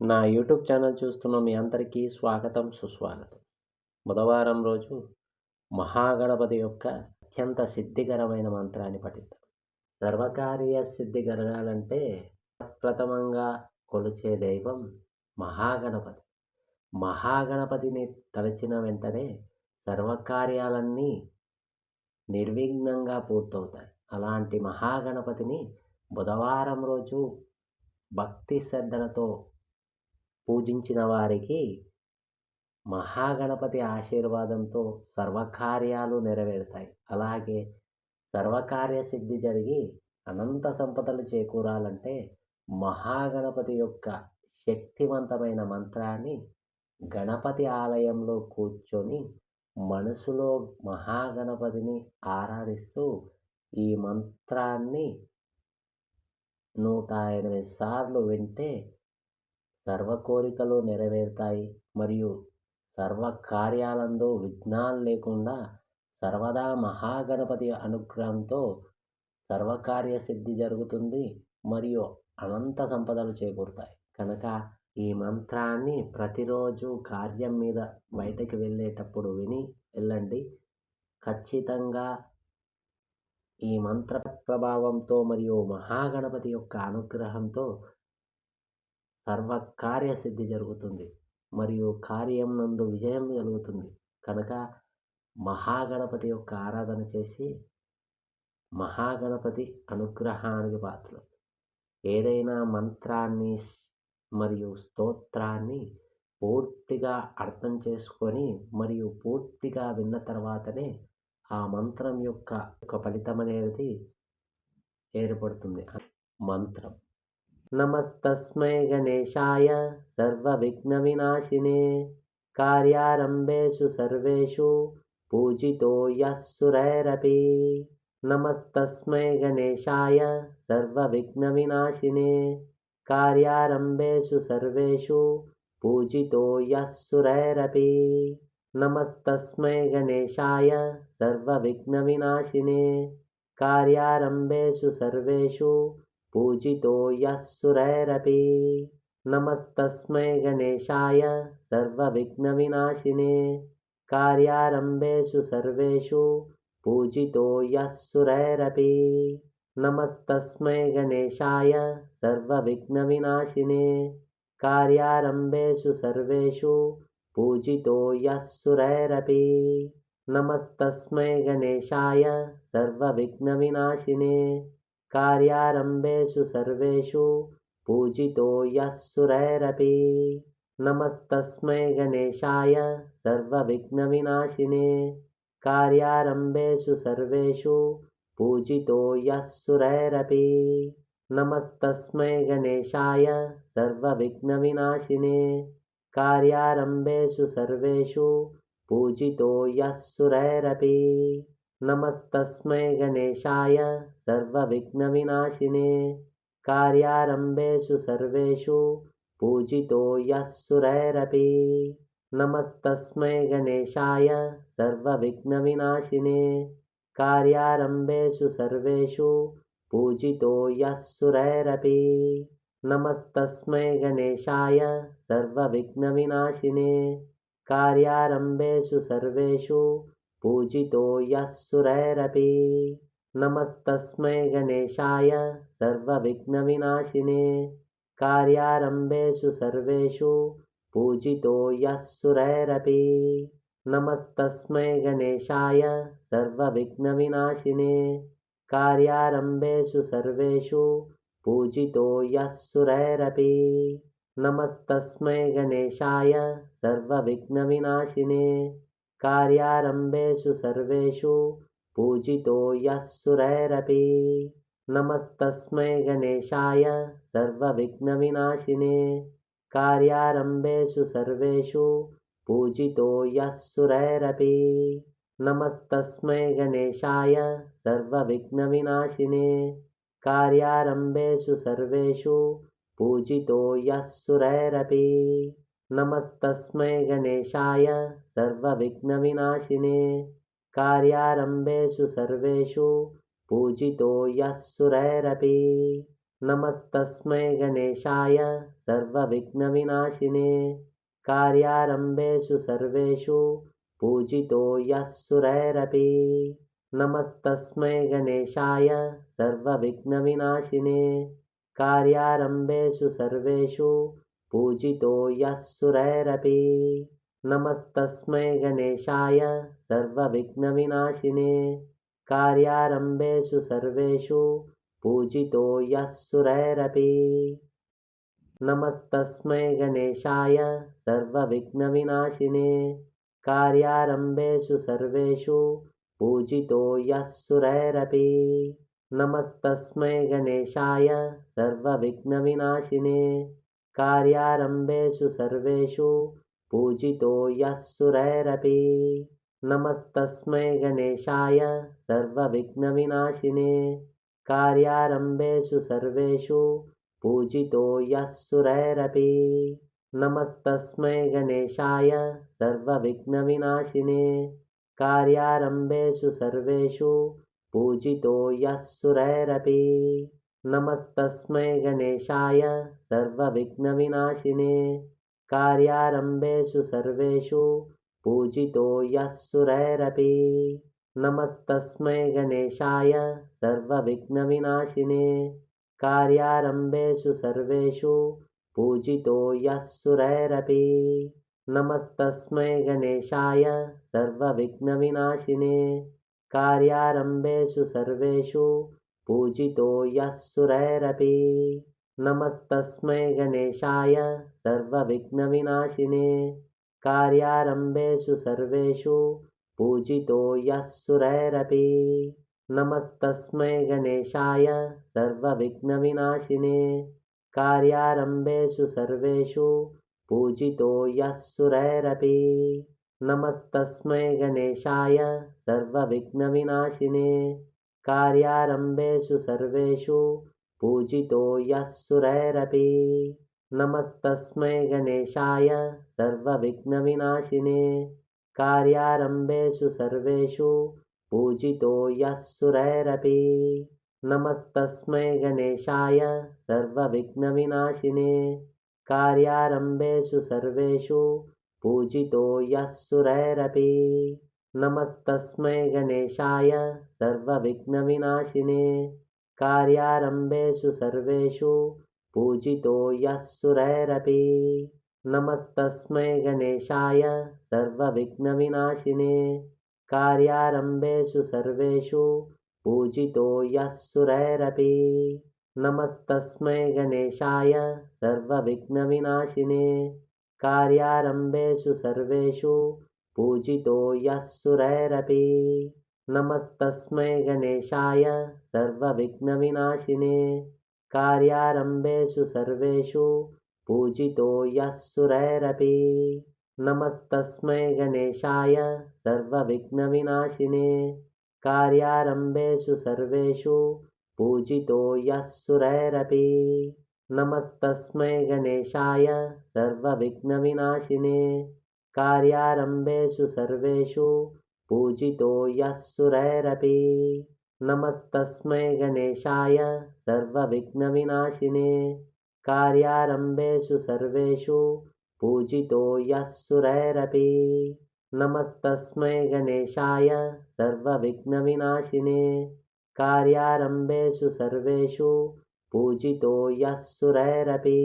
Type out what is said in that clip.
నా YouTube channel చూస్తున్న మీ అందరికీ స్వాగతం, సుస్వాగతం. బుధవారం రోజు మహాగణపతి యొక్క అత్యంత సిద్ధికరమైన మంత్రాన్ని పఠిద్దాం. సర్వకార్య సిద్ధి కలగాలంటే ప్రథమంగా కొలిచే దైవం మహాగణపతి. మహాగణపతిని తలచిన వెంటనే సర్వకార్యాలన్నీ నిర్విఘ్నంగా పూర్తవుతాయి. అలాంటి మహాగణపతిని బుధవారం రోజు భక్తి శ్రద్ధలతో పూజించిన వారికి మహాగణపతి ఆశీర్వాదంతో సర్వకార్యాలు నెరవేరుతాయి. అలాగే సర్వకార్య సిద్ధి జరిగి అనంత సంపదలు చేకూరాలంటే మహాగణపతి యొక్క శక్తివంతమైన మంత్రాన్ని గణపతి ఆలయంలో కూర్చొని మనసులో మహాగణపతిని ఆరాధిస్తూ ఈ మంత్రాన్ని 108 సార్లు వింటే సర్వ కోరికలు నెరవేరుతాయి. మరియు సర్వ కార్యాలందు విఘ్నాలు లేకుండా సర్వదా మహాగణపతి అనుగ్రహంతో సర్వకార్య సిద్ధి జరుగుతుంది. మరియు అనంత సంపదలు చేకూరుతాయి. కనుక ఈ మంత్రాన్ని ప్రతిరోజు కార్యం మీద బయటకు వెళ్ళేటప్పుడు విని వెళ్ళండి. ఖచ్చితంగా ఈ మంత్ర ప్రభావంతో మరియు మహాగణపతి యొక్క అనుగ్రహంతో సర్వకార్య సిద్ధి జరుగుతుంది. మరియు కార్యం నందు విజయం కలుగుతుంది. కనుక మహాగణపతి యొక్క ఆరాధన చేసి మహాగణపతి అనుగ్రహానికి పాత్రలు. ఏదైనా మంత్రాన్ని మరియు స్తోత్రాన్ని పూర్తిగా అర్థం చేసుకొని మరియు పూర్తిగా విన్న తర్వాతనే ఆ మంత్రం యొక్క ఫలితం అనేది ఏర్పడుతుంది. మంత్రం: నమస్తస్మై గణేశాయ సర్వవిఘ్నవినాశినే కార్యారంభేషు సర్వేషు పూజితో యః సురైరపి. నమస్తస్మై గణేశాయ సర్వవిఘ్నవినాశినే కార్యారంభేషు సర్వేషు పూజితో యః సురైరపి. నమస్తస్మై గణేశాయ సర్వవిఘ్నవినాశినే కార్యారంభేషు సర్వేషు పూజితో యః సురైరపి. నమస్తస్మై గణేశాయ సర్వవిఘ్నవినాశినే కార్యారంభేషు సర్వేషు పూజితో యః సురైరపి. నమస్తస్మై గణేశాయ సర్వవిఘ్నవినాశినే కార్యారంభేషు సర్వేషు పూజితో యః సురైరపి. నమస్తస్మై గణేశాయ సర్వవిఘ్నవినాశినే కార్యారంభేషు సర్వేషు పూజితో యః సురైరపి. నమస్తస్మై గణేశాయ సర్వవిఘ్నవినాశినే కార్యారంభేషు సర్వేషు పూజితో యః సురైరపి. నమస్తస్మై గణేశాయ సర్వవిఘ్నవినాశినే కార్యారంభేషు సర్వేషు పూజితో యః సురైరపి. నమస్తస్మై గణేశాయ సర్వవిఘ్నవినాశినే కార్యారంభేషు సర్వేషు పూజితో యః సురైరపి. నమస్తస్మై గణేశాయ సర్వవిఘ్నవినాశినే కార్యారంభేషు సర్వేషు పూజితో యః సురైరపి. నమస్తస్మై గణేశాయ సర్వవిఘ్నవినాశినే కార్యారంభేషు సర్వేషు పూజితో యః సురైరపి. నమస్తస్మై గణేశాయ సర్వవిఘ్నవినాశినే కార్యారంభేషు సర్వేషు పూజితో యః సురైరపి. నమస్తస్మై గణేశాయ సర్వవిఘ్నవినాశినే కార్యారంభేషు సర్వేషు పూజితో యః సురైరపి. నమస్తస్మై గణేశాయ సర్వవిఘ్నవినాశినే కార్యారంభేషు సర్వేషు పూజితో యః సురైరపి. నమస్తస్మై గణేశాయ సర్వవిఘ్నవినాశినే కార్యారంభేషు సర్వేషు పూజితో యః సురైరపి. నమస్తస్మై గణేశాయ సర్వవిఘ్నవినాశినే కార్యారంభేషు సర్వేషు పూజితో యః సురైరపి. నమస్తస్మై గణేశాయ సర్వవిఘ్నవినాశినే కార్యారంభేషు సర్వేషు పూజితో యః సురైరపి. नमस्तस्मै गणेशाय सर्वविघ्नविनाशिने कार्यारम्भेषु सर्वेषु पूजितो यः सुरैरपि नमस्तस्मै गणेशाय सर्वविघ्नविनाशिने कार्यारम्भेषु सर्वेषु पूजितो यः सुरैरपि नमस्तस्मै गणेशाय सर्वविघ्नविनाशिने कार्यारम्भेषु सर्वेषु पूजितो यः सुरैरपि नमस्तस्मै गणेशाय सर्वविघ्नविनाशिने कार्यारम्भेषु सर्वेषु पूजितो यः सुरैरपि नमस्तस्मै गणेशाय सर्वविघ्नविनाशिने कार्यारम्भेषु सर्वेषु पूजितो यः सुरैरपि नमस्तस्मै गणेशाय सर्वविघ्नविनाशिने कार्यारम्भेषु सर्वेषु पूजितो यः सुरैरपि नमस्तस्मै गणेशाय सर्वविघ्नविनाशिने कार्यारम्भेषु सर्वेषु पूजितो यः सुरैरपि नमस्तस्मै गणेशाय सर्वविघ्नविनाशिने कार्यारम्भेषु सर्वेषु पूजितो यः सुरैरपि नमस्तस्मै गणेशाय सर्वविघ्नविनाशिने कार्यारम्भेषु सर्वेषु पूजितो यः सुरैरपि नमस्तस्मै गणेशाय सर्वविघ्नविनाशिने कार्यारम्भेषु सर्वेषु पूजितो यः सुरैरपि नमस्तस्मै गणेशाय सर्वविघ्नविनाशिने कार्यारम्भेषु सर्वेषु पूजितो यः सुरैरपि नमस्तस्मै गणेशाय सर्वविघ्नविनाशिने कार्यारम्भेषु सर्वेषु पूजितो यः सुरैरपि नमस्तस्मै गणेशाय सर्वविघ्नविनाशिने कार्यारम्भेषु सर्वेषु पूजितो यः सुरैरपि नमस्तस्मै गणेशाय सर्वविघ्नविनाशिने कार्यारम्भेषु सर्वेषु पूजितो यः सुरैरपि नमस्तस्मै गणेशाय सर्वविघ्नविनाशिने कार्यारम्भेषु सर्वेषु पूजितो यः सुरैरपि नमस्तस्मै गणेशाय सर्वविघ्नविनाशिने कार्यारम्भेषु सर्वेषु पूजितो यः सुरैरपि नमस्तस्मै गणेशाय सर्वविघ्नविनाशिने कार्यारम्भेषु सर्वेषु पूजितो यः सुरैरपि नमस्तस्मै गणेशाय सर्वविघ्नविनाशिने कार्यारम्भेषु सर्वेषु पूजितो यः सुरैरपि नमस्तस्मै गणेशाय सर्वविघ्नविनाशिने कार्यारम्भेषु सर्वेषु पूजितो यः सुरैरपि नमस्तस्मै गणेशाय सर्वविघ्नविनाशिने कार्यारम्भेषु सर्वेषु पूजितो यः सुरैरपि नमस्तस्मै गणेशाय सर्वविघ्नविनाशिने कार्यारम्भेषु सर्वेषु पूजितो यः सुरैरपि नमस्तस्मै गणेशाय सर्वविघ्नविनाशिने कार्यारम्भेषु सर्वेषु पूजितो यः सुरैरपि नमस्तस्मै गणेशाय सर्वविघ्नविनाशिने कार्यारम्भेषु सर्वेषु पूजितो यः सुरैरपि